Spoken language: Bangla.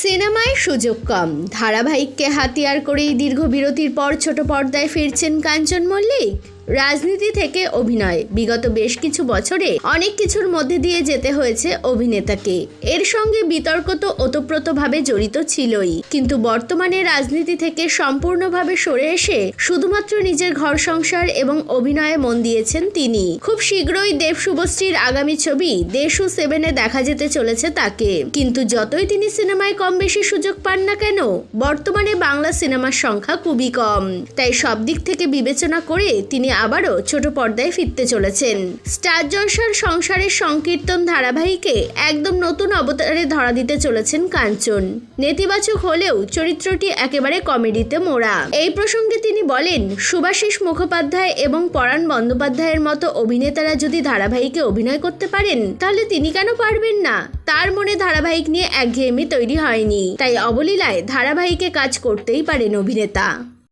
সিনেমায় সুযোগ কম, ধারাবাহিককে হাতিয়ার করেই দীর্ঘ বিরতির পর ছোট পর্দায় ফিরছেন কাঞ্চন মল্লিক। রাজনীতি থেকে অভিনয়, বিগত বেশ কিছু বছরে অনেক কিছুর মধ্যে দিয়ে যেতে হয়েছে অভিনেতাকে। এর সঙ্গে বিতর্ক তো ওতপ্রোতভাবে জড়িত ছিলই, কিন্তু বর্তমানে রাজনীতি থেকে সম্পূর্ণভাবে সরে এসে শুধুমাত্র নিজের ঘর সংসার এবং অভিনয়ে মন দিয়েছেন তিনি। খুব শীঘ্রই দেব শুভশ্রীর আগামী ছবি দেশু 7-এ দেখা যেতে চলেছে তাকে। কিন্তু যতই তিনি সিনেমায় কম বেশি সুযোগ পান না কেন, বর্তমানে বাংলা সিনেমার সংখ্যা খুবই কম। তাই সব দিক থেকে বিবেচনা করে তিনি আবারও ছোট পর্দায় ফিরতে চলেছেন। স্টার জলসার সংসারের সংকীর্তন ধারাবাহিকে একদম নতুন অবতারে ধরা দিতে চলেছেন কাঞ্চন। নেতিবাচক হলেও চরিত্রটি একেবারে কমেডিতে মোড়া। এই প্রসঙ্গে তিনি বলেন, শুভাশিস মুখোপাধ্যায় এবং পরাণ বন্দ্যোপাধ্যায়ের মতো অভিনেতারা যদি ধারাবাহিকে অভিনয় করতে পারেন, তাহলে তিনি কেন পারবেন না? তার মনে ধারাবাহিক নিয়ে একঘেয়েমি তৈরি হয়নি, তাই অবলীলায় ধারাবাহিকে কাজ করতেই পারেন অভিনেতা।